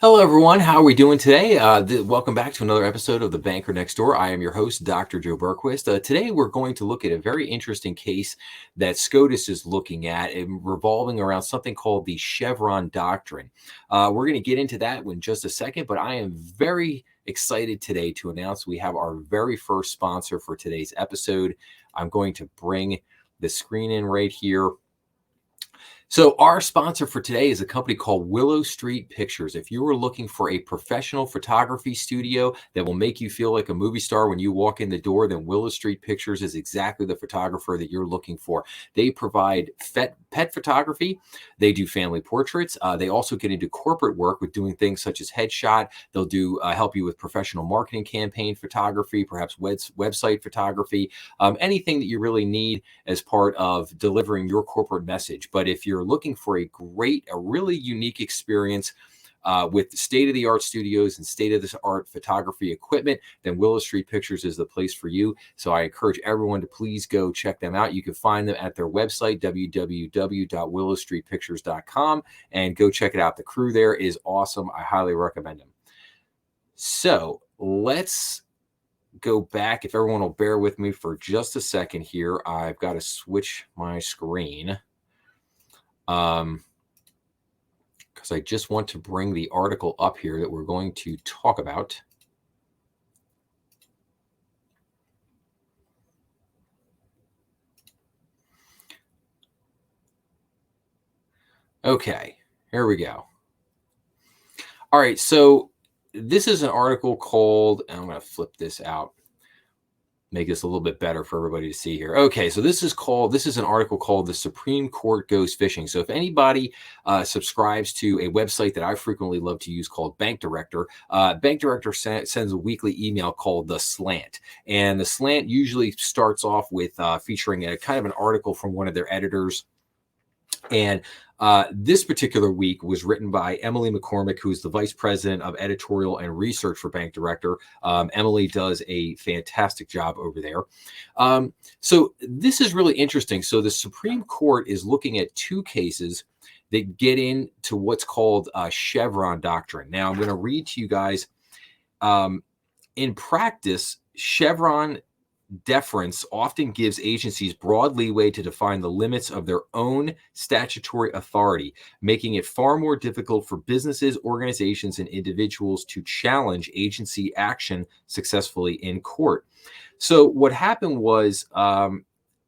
Hello, everyone. How are we doing today? Welcome back to another episode of The Banker Next Door. I am your host, Dr. Joe Berquist. Today, we're going to look at a very interesting case that SCOTUS is looking at, revolving around something called the Chevron Doctrine. We're going to get into that in just a second, but I am very excited today to announce we have our very first sponsor for today's episode. I'm going to bring the screen in right here. So our sponsor for today is a company called Willow Street Pictures. If you are looking for a professional photography studio that will make you feel like a movie star when you walk in the door, then Willow Street Pictures is exactly the photographer that you're looking for. They provide pet photography. They do family portraits. They also get into corporate work with doing things such as headshot. They'll do help you with professional marketing campaign photography, perhaps website photography, anything that you really need as part of delivering your corporate message. But if you're looking for a really unique experience with state-of-the-art studios and state-of-the-art photography equipment, then Willow Street Pictures is the place for you. So I encourage everyone to please go check them out. You can find them at their website, www.willowstreetpictures.com, and go check it out. The crew there is awesome. I highly recommend them. So let's go back. If everyone will bear with me for just a second here, I've got to switch my screen. Because I just want to bring the article up here that we're going to talk about. Okay, here we go. All right, so this is an article called, and I'm going to flip this out, make this a little bit better for everybody to see here. Okay, so this is an article called "The Supreme Court Goes Fishing." So if anybody subscribes to a website that I frequently love to use called Bank Director, Bank Director sends a weekly email called The Slant. And The Slant usually starts off with featuring a kind of an article from one of their editors. And this particular week was written by Emily McCormick, who is the Vice President of Editorial and Research for Bank Director. Emily does a fantastic job over there. So this is really interesting. So the Supreme Court is looking at two cases that get into what's called Chevron Doctrine. Now, I'm going to read to you guys. In practice, Chevron deference often gives agencies broad leeway to define the limits of their own statutory authority, making it far more difficult for businesses, organizations, and individuals to challenge agency action successfully in court. So what happened was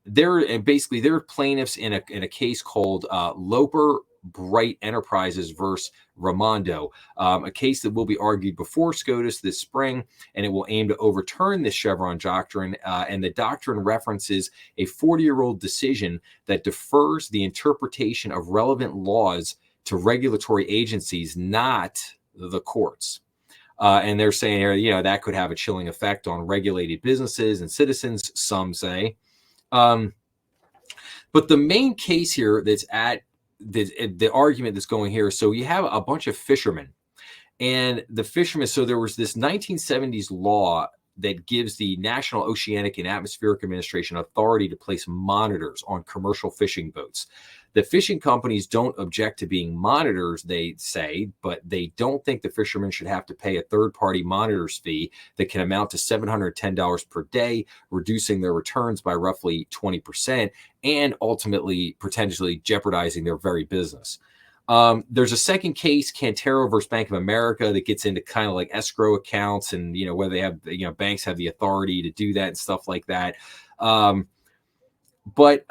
they're plaintiffs in a case called Loper Bright Enterprises versus Raimondo, a case that will be argued before SCOTUS this spring, and it will aim to overturn this Chevron doctrine. And the doctrine references a 40-year-old decision that defers the interpretation of relevant laws to regulatory agencies, not the courts. And they're saying here, that could have a chilling effect on regulated businesses and citizens, some say. But the main case here that's at the argument that's going here. So you have a bunch of fishermen, and the fishermen. So there was this 1970s law that gives the National Oceanic and Atmospheric Administration authority to place monitors on commercial fishing boats. The fishing companies don't object to being monitors, they say, but they don't think the fishermen should have to pay a third-party monitor's fee that can amount to $710 per day, reducing their returns by roughly 20%, and ultimately potentially jeopardizing their very business. There's a second case, Cantero versus Bank of America, that gets into kind of like escrow accounts and, whether they have, banks have the authority to do that and stuff like that. But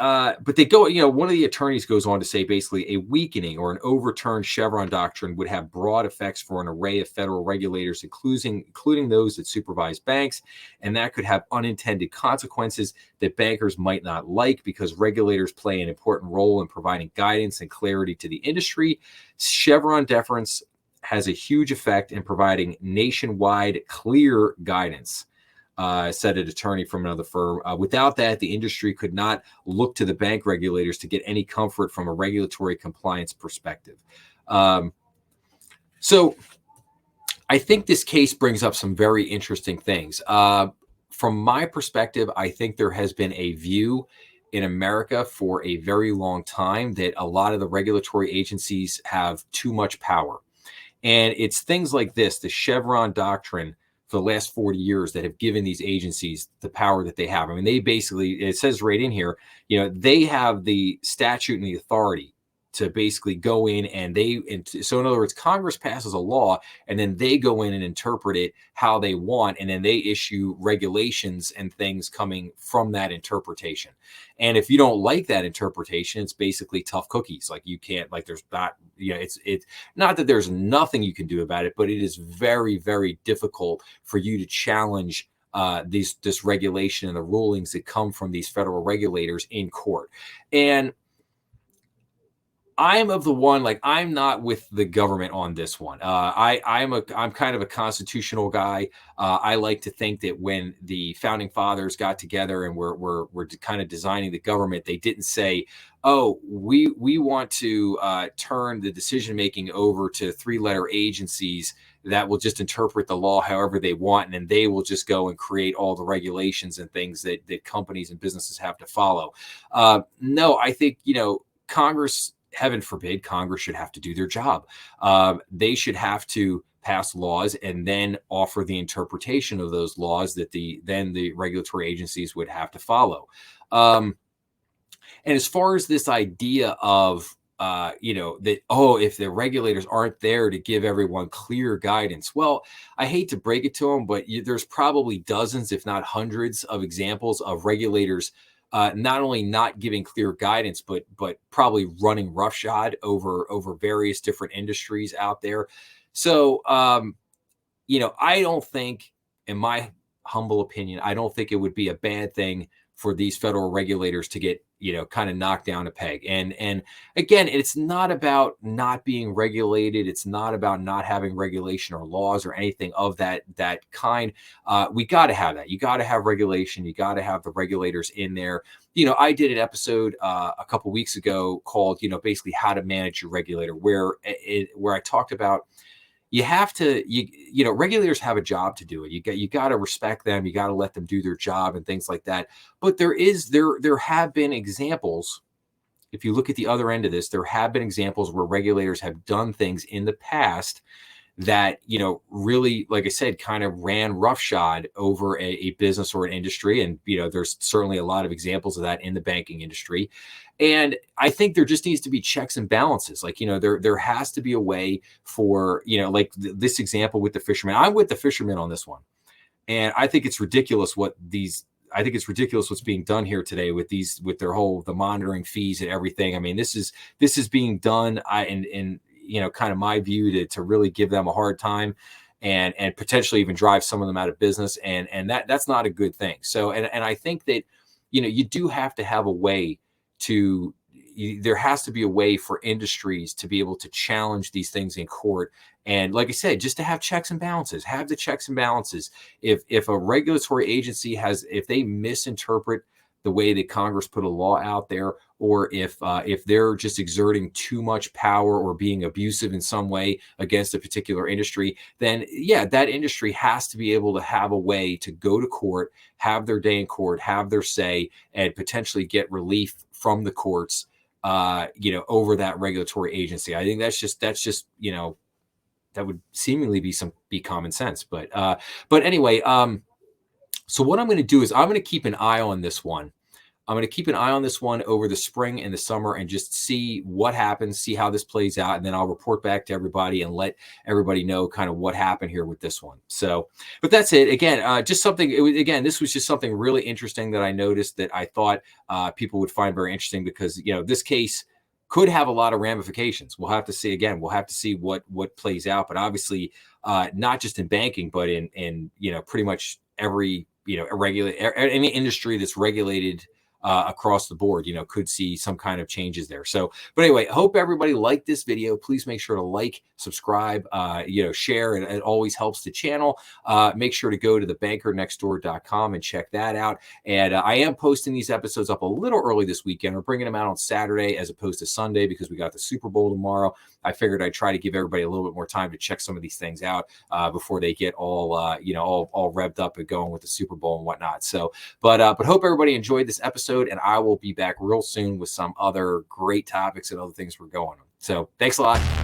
they go, one of the attorneys goes on to say basically a weakening or an overturned Chevron doctrine would have broad effects for an array of federal regulators, including those that supervise banks. And that could have unintended consequences that bankers might not like because regulators play an important role in providing guidance and clarity to the industry. Chevron deference has a huge effect in providing nationwide clear guidance. Said an attorney from another firm. Without that, the industry could not look to the bank regulators to get any comfort from a regulatory compliance perspective. So I think this case brings up some very interesting things. From my perspective, I think there has been a view in America for a very long time that a lot of the regulatory agencies have too much power. And it's things like this, the Chevron Doctrine for the last 40 years that have given these agencies the power that they have. I mean, they basically, it says right in here, they have the statute and the authority to basically go in so in other words, Congress passes a law and then they go in and interpret it how they want. And then they issue regulations and things coming from that interpretation. And if you don't like that interpretation, it's basically tough cookies. Like you can't, like there's not, it's not that there's nothing you can do about it, but it is very, very difficult for you to challenge this regulation and the rulings that come from these federal regulators in court. And I'm of the one, like, I'm not with the government on this one. I'm kind of a constitutional guy. I like to think that when the founding fathers got together and were kind of designing the government, they didn't say, "Oh, we want to turn the decision making over to 3-letter agencies that will just interpret the law however they want, and then they will just go and create all the regulations and things that companies and businesses have to follow." No, I think Congress. Heaven forbid, Congress should have to do their job. They should have to pass laws and then offer the interpretation of those laws that the regulatory agencies would have to follow. And as far as this idea of that, if the regulators aren't there to give everyone clear guidance, well, I hate to break it to them, but there's probably dozens, if not hundreds, of examples of regulators not only not giving clear guidance, but probably running roughshod over various different industries out there. So, I don't think, in my humble opinion, I don't think it would be a bad thing for these federal regulators to get, kind of knocked down a peg. And again, it's not about not being regulated. It's not about not having regulation or laws or anything of that kind. We got to have that. You got to have regulation. You got to have the regulators in there. I did an episode a couple weeks ago called, basically how to manage your regulator, where I talked about you have to, regulators have a job to do it. You got to respect them. You got to let them do their job and things like that. But there have been examples. If you look at the other end of this, there have been examples where regulators have done things in the past that, really, like I said, kind of ran roughshod over a business or an industry. And, there's certainly a lot of examples of that in the banking industry. And I think there just needs to be checks and balances. Like, there has to be a way for, like this example with the fishermen. I'm with the fishermen on this one. And I think it's ridiculous what's being done here today with the monitoring fees and everything. I mean, this is being done in kind of my view to really give them a hard time and potentially even drive some of them out of business. And that's not a good thing. So, and I think that, you do have to have a way there has to be a way for industries to be able to challenge these things in court. And like I said, just to have checks and balances, have the checks and balances. If a regulatory agency if they misinterpret the way that Congress put a law out there, or if they're just exerting too much power or being abusive in some way against a particular industry, then yeah, that industry has to be able to have a way to go to court, have their day in court, have their say, and potentially get relief from the courts, over that regulatory agency. I think that's just that would seemingly be common sense. But anyway, so what I'm going to do is I'm going to keep an eye on this one. I'm going to keep an eye on this one over the spring and the summer and just see what happens, see how this plays out. And then I'll report back to everybody and let everybody know kind of what happened here with this one. So, but that's it. Again, just something, this was just something really interesting that I noticed that I thought people would find very interesting because, this case could have a lot of ramifications. We'll have to see. Again, we'll have to see what plays out. But obviously, not just in banking, but in pretty much every any industry that's regulated across the board, could see some kind of changes there. So, but anyway, I hope everybody liked this video. Please make sure to like, subscribe, share. It always helps the channel. Make sure to go to thebankernextdoor.com and check that out. And I am posting these episodes up a little early this weekend. We're bringing them out on Saturday as opposed to Sunday because we got the Super Bowl tomorrow. I figured I'd try to give everybody a little bit more time to check some of these things out before they get all revved up and going with the Super Bowl and whatnot. So, but hope everybody enjoyed this episode, and I will be back real soon with some other great topics and other things we're going on. So thanks a lot.